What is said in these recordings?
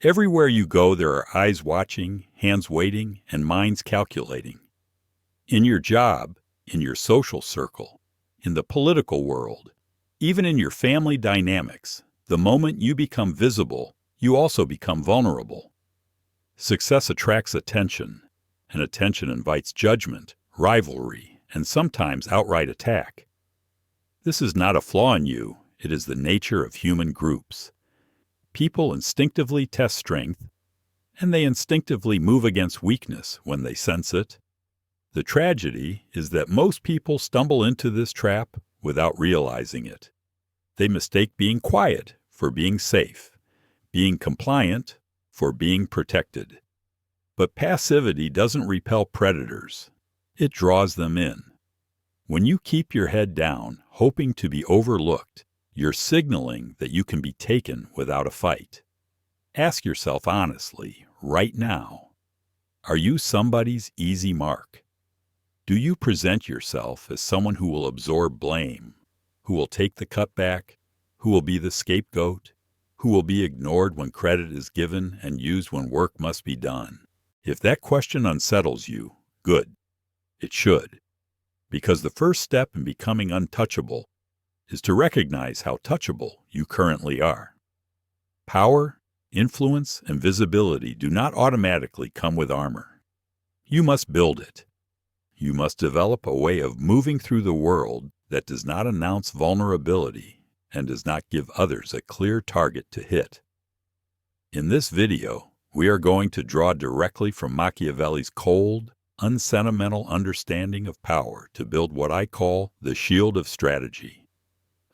Everywhere you go, there are eyes watching, hands waiting, and minds calculating. In your job, in your social circle, in the political world, even in your family dynamics, the moment you become visible, you also become vulnerable. Success attracts attention, and attention invites judgment, rivalry, and sometimes outright attack. This is not a flaw in you, it is the nature of human groups. People instinctively test strength, and they instinctively move against weakness when they sense it. The tragedy is that most people stumble into this trap without realizing it. They mistake being quiet for being safe, being compliant for being protected. But passivity doesn't repel predators. It draws them in. When you keep your head down, hoping to be overlooked, you're signaling that you can be taken without a fight. Ask yourself honestly, right now, are you somebody's easy mark? Do you present yourself as someone who will absorb blame, who will take the cutback, who will be the scapegoat, who will be ignored when credit is given and used when work must be done? If that question unsettles you, good. It should. Because the first step in becoming untouchable is to recognize how touchable you currently are. Power, influence, and visibility do not automatically come with armor. You must build it. You must develop a way of moving through the world that does not announce vulnerability and does not give others a clear target to hit. In this video, we are going to draw directly from Machiavelli's cold, unsentimental understanding of power to build what I call the shield of strategy.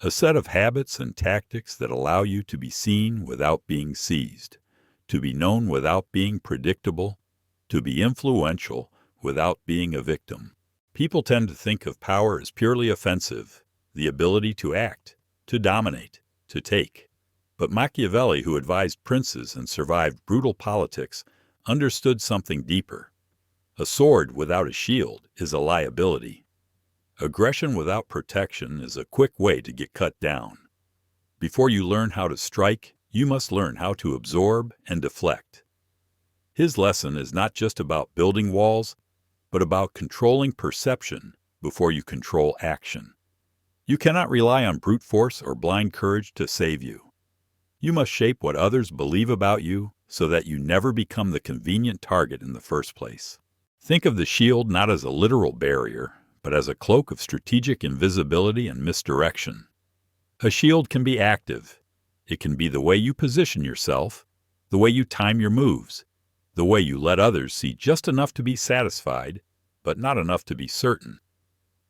A set of habits and tactics that allow you to be seen without being seized, to be known without being predictable, to be influential without being a victim. People tend to think of power as purely offensive, the ability to act, to dominate, to take. But Machiavelli, who advised princes and survived brutal politics, understood something deeper. A sword without a shield is a liability. Aggression without protection is a quick way to get cut down. Before you learn how to strike, you must learn how to absorb and deflect. His lesson is not just about building walls, but about controlling perception before you control action. You cannot rely on brute force or blind courage to save you. You must shape what others believe about you so that you never become the convenient target in the first place. Think of the shield not as a literal barrier, but as a cloak of strategic invisibility and misdirection. A shield can be active. It can be the way you position yourself, the way you time your moves, the way you let others see just enough to be satisfied, but not enough to be certain.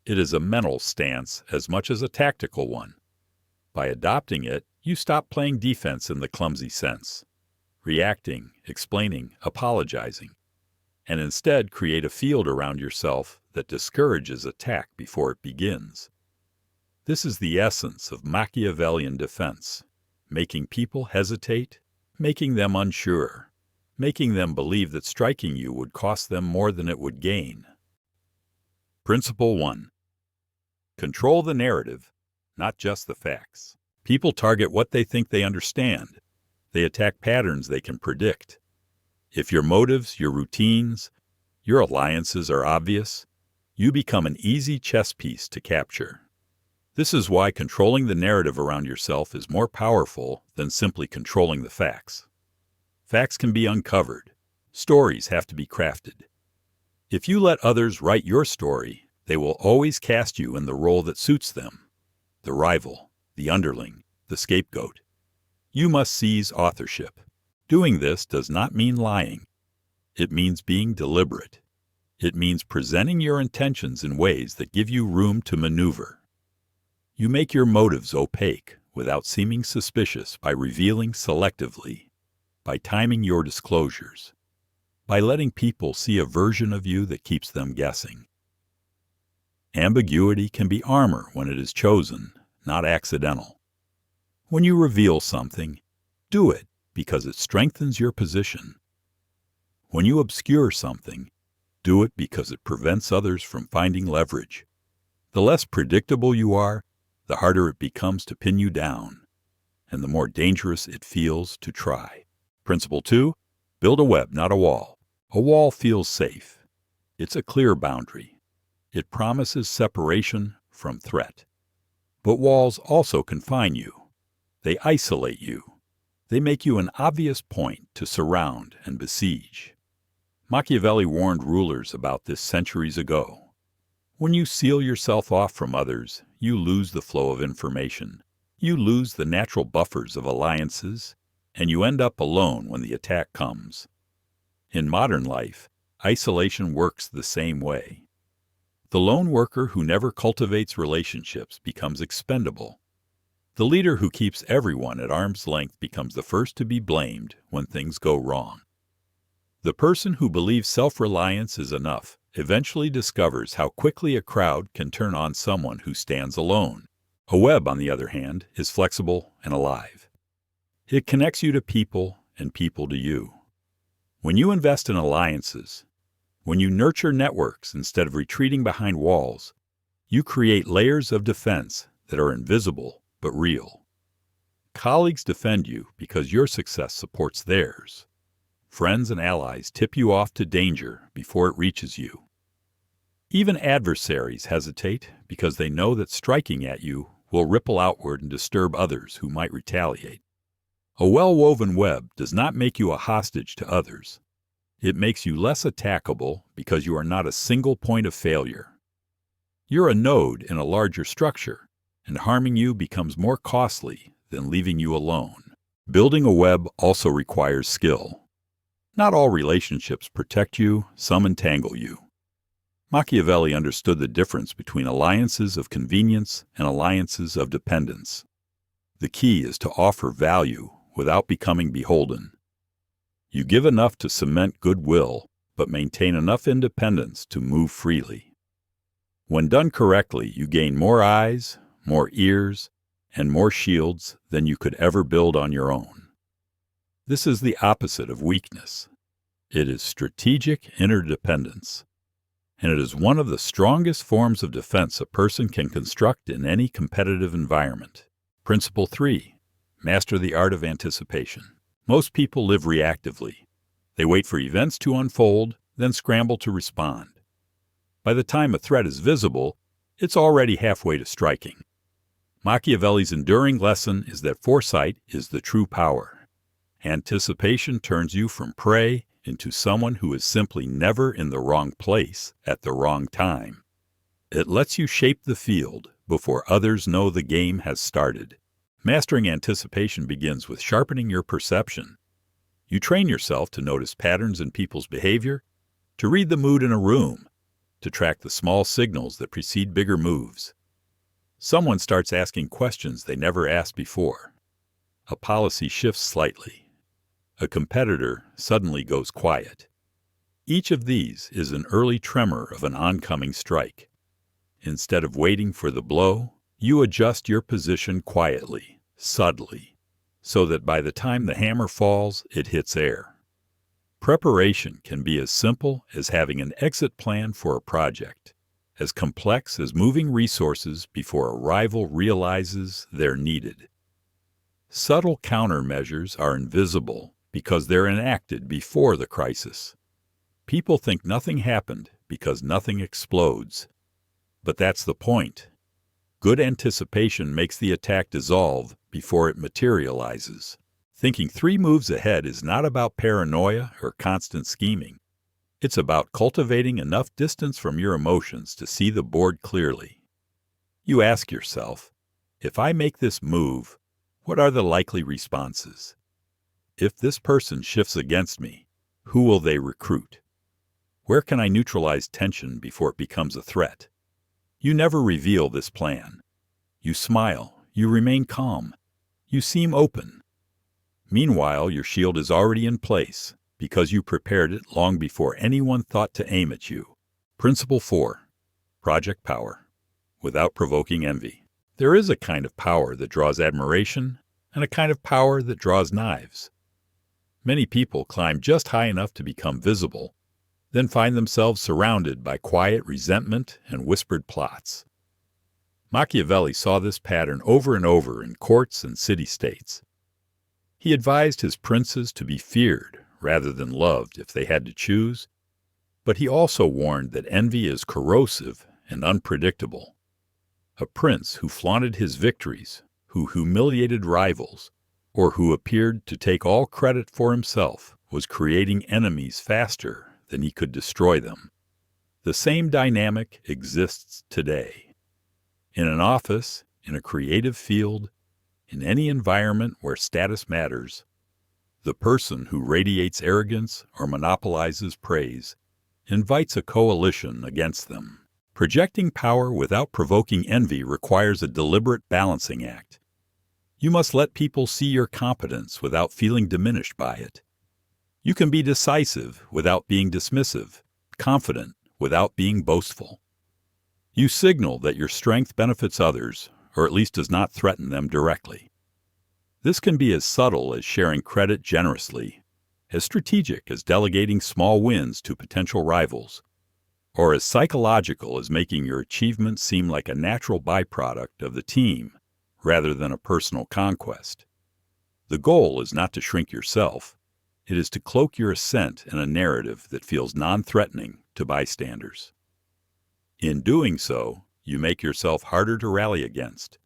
It is a mental stance as much as a tactical one. By adopting it, you stop playing defense in the clumsy sense, reacting, explaining, apologizing, and instead create a field around yourself that discourages attack before it begins. This is the essence of Machiavellian defense, making people hesitate, making them unsure, making them believe that striking you would cost them more than it would gain. Principle 1. Control the narrative, not just the facts. People target what they think they understand. They attack patterns they can predict. If your motives, your routines, your alliances are obvious, you become an easy chess piece to capture. This is why controlling the narrative around yourself is more powerful than simply controlling the facts. Facts can be uncovered. Stories have to be crafted. If you let others write your story, they will always cast you in the role that suits them: the rival, the underling, the scapegoat. You must seize authorship. Doing this does not mean lying. It means being deliberate. It means presenting your intentions in ways that give you room to maneuver. You make your motives opaque without seeming suspicious by revealing selectively, by timing your disclosures, by letting people see a version of you that keeps them guessing. Ambiguity can be armor when it is chosen, not accidental. When you reveal something, do it because it strengthens your position. When you obscure something, do it because it prevents others from finding leverage. The less predictable you are, the harder it becomes to pin you down, and the more dangerous it feels to try. Principle 2, build a web, not a wall. A wall feels safe. It's a clear boundary. It promises separation from threat. But walls also confine you. They isolate you. They make you an obvious point to surround and besiege. Machiavelli warned rulers about this centuries ago. When you seal yourself off from others, you lose the flow of information. You lose the natural buffers of alliances, and you end up alone when the attack comes. In modern life, isolation works the same way. The lone worker who never cultivates relationships becomes expendable. The leader who keeps everyone at arm's length becomes the first to be blamed when things go wrong. The person who believes self-reliance is enough eventually discovers how quickly a crowd can turn on someone who stands alone. A web, on the other hand, is flexible and alive. It connects you to people and people to you. When you invest in alliances, when you nurture networks instead of retreating behind walls, you create layers of defense that are invisible but real. Colleagues defend you because your success supports theirs. Friends and allies tip you off to danger before it reaches you. Even adversaries hesitate because they know that striking at you will ripple outward and disturb others who might retaliate. A well-woven web does not make you a hostage to others. It makes you less attackable because you are not a single point of failure. You're a node in a larger structure, and harming you becomes more costly than leaving you alone. Building a web also requires skill. Not all relationships protect you, some entangle you. Machiavelli understood the difference between alliances of convenience and alliances of dependence. The key is to offer value without becoming beholden. You give enough to cement goodwill, but maintain enough independence to move freely. When done correctly, you gain more eyes, more ears, and more shields than you could ever build on your own. This is the opposite of weakness. It is strategic interdependence, and it is one of the strongest forms of defense a person can construct in any competitive environment. Principle 3, master the art of anticipation. Most people live reactively. They wait for events to unfold, then scramble to respond. By the time a threat is visible, it's already halfway to striking. Machiavelli's enduring lesson is that foresight is the true power. Anticipation turns you from prey into someone who is simply never in the wrong place at the wrong time. It lets you shape the field before others know the game has started. Mastering anticipation begins with sharpening your perception. You train yourself to notice patterns in people's behavior, to read the mood in a room, to track the small signals that precede bigger moves. Someone starts asking questions they never asked before. A policy shifts slightly. A competitor suddenly goes quiet. Each of these is an early tremor of an oncoming strike. Instead of waiting for the blow, you adjust your position quietly, subtly, so that by the time the hammer falls, it hits air. Preparation can be as simple as having an exit plan for a project, as complex as moving resources before a rival realizes they're needed. Subtle countermeasures are invisible because they're enacted before the crisis. People think nothing happened because nothing explodes. But that's the point. Good anticipation makes the attack dissolve before it materializes. Thinking 3 moves ahead is not about paranoia or constant scheming. It's about cultivating enough distance from your emotions to see the board clearly. You ask yourself, if I make this move, what are the likely responses? If this person shifts against me, who will they recruit? Where can I neutralize tension before it becomes a threat? You never reveal this plan. You smile, you remain calm, you seem open. Meanwhile, your shield is already in place because you prepared it long before anyone thought to aim at you. Principle 4, project power, without provoking envy. There is a kind of power that draws admiration and a kind of power that draws knives. Many people climb just high enough to become visible, then find themselves surrounded by quiet resentment and whispered plots. Machiavelli saw this pattern over and over in courts and city-states. He advised his princes to be feared rather than loved if they had to choose, but he also warned that envy is corrosive and unpredictable. A prince who flaunted his victories, who humiliated rivals, or who appeared to take all credit for himself was creating enemies faster than he could destroy them. The same dynamic exists today. In an office, in a creative field, in any environment where status matters, the person who radiates arrogance or monopolizes praise invites a coalition against them. Projecting power without provoking envy requires a deliberate balancing act. You must let people see your competence without feeling diminished by it. You can be decisive without being dismissive, confident without being boastful. You signal that your strength benefits others, or at least does not threaten them directly. This can be as subtle as sharing credit generously, as strategic as delegating small wins to potential rivals, or as psychological as making your achievement seem like a natural byproduct of the team rather than a personal conquest. The goal is not to shrink yourself. It is to cloak your ascent in a narrative that feels non-threatening to bystanders. In doing so, you make yourself harder to rally against,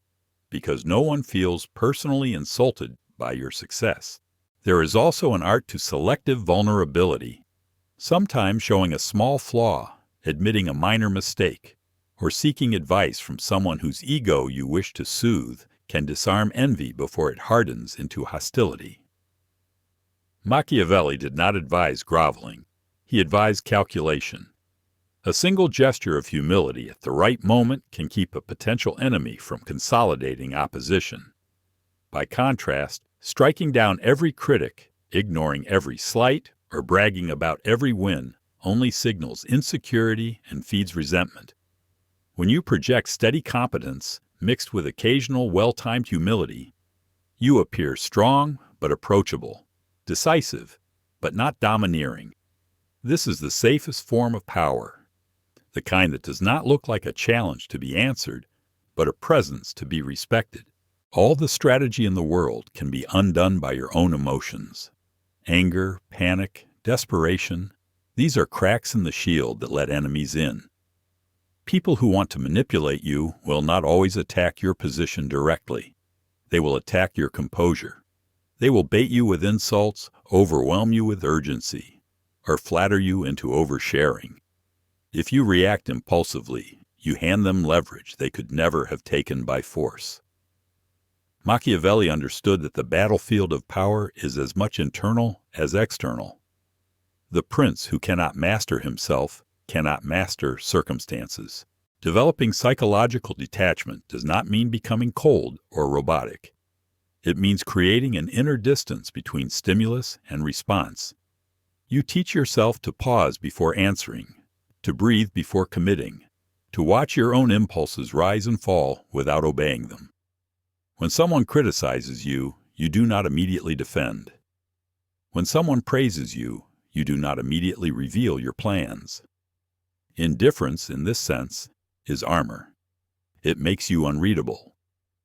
because no one feels personally insulted by your success. There is also an art to selective vulnerability, sometimes showing a small flaw, admitting a minor mistake, or seeking advice from someone whose ego you wish to soothe can disarm envy before it hardens into hostility. Machiavelli did not advise groveling. He advised calculation. A single gesture of humility at the right moment can keep a potential enemy from consolidating opposition. By contrast, striking down every critic, ignoring every slight, or bragging about every win only signals insecurity and feeds resentment. When you project steady competence mixed with occasional well-timed humility, you appear strong but approachable, decisive but not domineering. This is the safest form of power, the kind that does not look like a challenge to be answered, but a presence to be respected. All the strategy in the world can be undone by your own emotions. Anger, panic, desperation, these are cracks in the shield that let enemies in. People who want to manipulate you will not always attack your position directly. They will attack your composure. They will bait you with insults, overwhelm you with urgency, or flatter you into oversharing. If you react impulsively, you hand them leverage they could never have taken by force. Machiavelli understood that the battlefield of power is as much internal as external. The prince who cannot master himself cannot master circumstances. Developing psychological detachment does not mean becoming cold or robotic. It means creating an inner distance between stimulus and response. You teach yourself to pause before answering, to breathe before committing, to watch your own impulses rise and fall without obeying them. When someone criticizes you, you do not immediately defend. When someone praises you, you do not immediately reveal your plans. Indifference, in this sense, is armor. It makes you unreadable.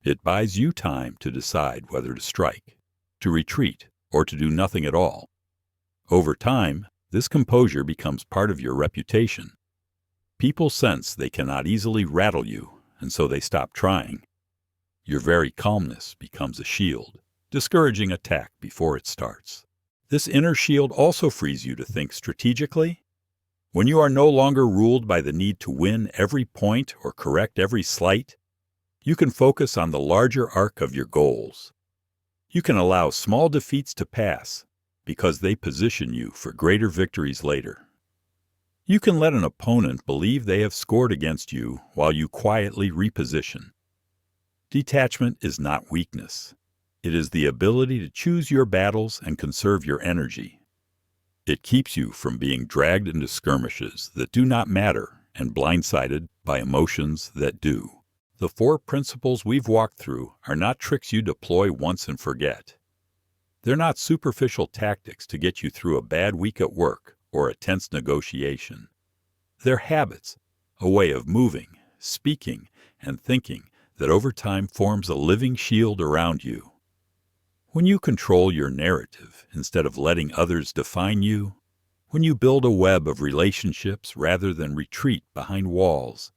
It buys you time to decide whether to strike, to retreat, or to do nothing at all. Over time, this composure becomes part of your reputation. People sense they cannot easily rattle you, and so they stop trying. Your very calmness becomes a shield, discouraging attack before it starts. This inner shield also frees you to think strategically. When you are no longer ruled by the need to win every point or correct every slight, you can focus on the larger arc of your goals. You can allow small defeats to pass because they position you for greater victories later. You can let an opponent believe they have scored against you while you quietly reposition. Detachment is not weakness. It is the ability to choose your battles and conserve your energy. It keeps you from being dragged into skirmishes that do not matter and blindsided by emotions that do. The 4 principles we've walked through are not tricks you deploy once and forget. They're not superficial tactics to get you through a bad week at work or a tense negotiation. They're habits, a way of moving, speaking, and thinking that over time forms a living shield around you. When you control your narrative instead of letting others define you, when you build a web of relationships rather than retreat behind walls,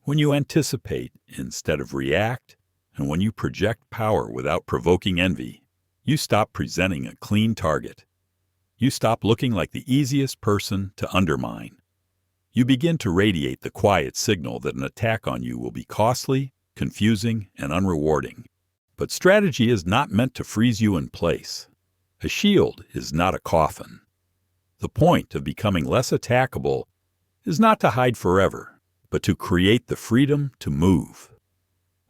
when you anticipate instead of react, and when you project power without provoking envy, you stop presenting a clean target. You stop looking like the easiest person to undermine. You begin to radiate the quiet signal that an attack on you will be costly, confusing, and unrewarding. But strategy is not meant to freeze you in place. A shield is not a coffin. The point of becoming less attackable is not to hide forever, but to create the freedom to move.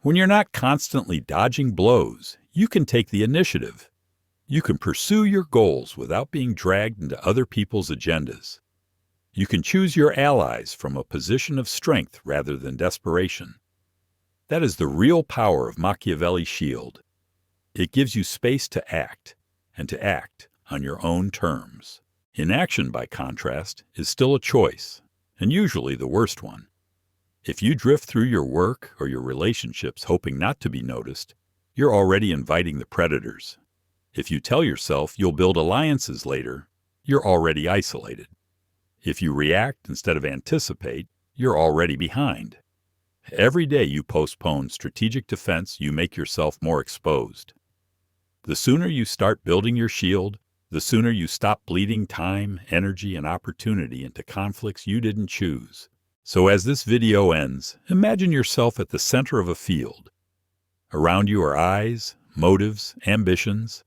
When you're not constantly dodging blows, you can take the initiative. You can pursue your goals without being dragged into other people's agendas. You can choose your allies from a position of strength rather than desperation. That is the real power of Machiavelli's shield. It gives you space to act, and to act on your own terms. Inaction, by contrast, is still a choice, and usually the worst one. If you drift through your work or your relationships hoping not to be noticed, you're already inviting the predators. If you tell yourself you'll build alliances later, you're already isolated. If you react instead of anticipate, you're already behind. Every day you postpone strategic defense, you make yourself more exposed. The sooner you start building your shield, the sooner you stop bleeding time, energy, and opportunity into conflicts you didn't choose. So as this video ends, imagine yourself at the center of a field. Around you are eyes, motives, ambitions.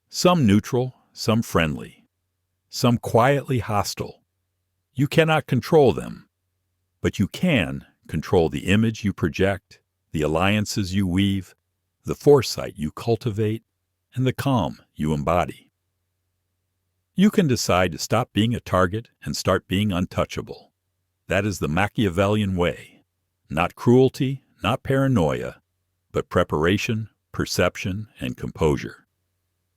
Some neutral, some friendly, some quietly hostile. You cannot control them, but you can control the image you project, the alliances you weave, the foresight you cultivate, and the calm you embody. You can decide to stop being a target and start being untouchable. That is the Machiavellian way. Not cruelty, not paranoia, but preparation, perception, and composure.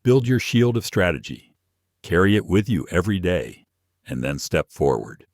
Build your shield of strategy. Carry it with you every day, and then step forward.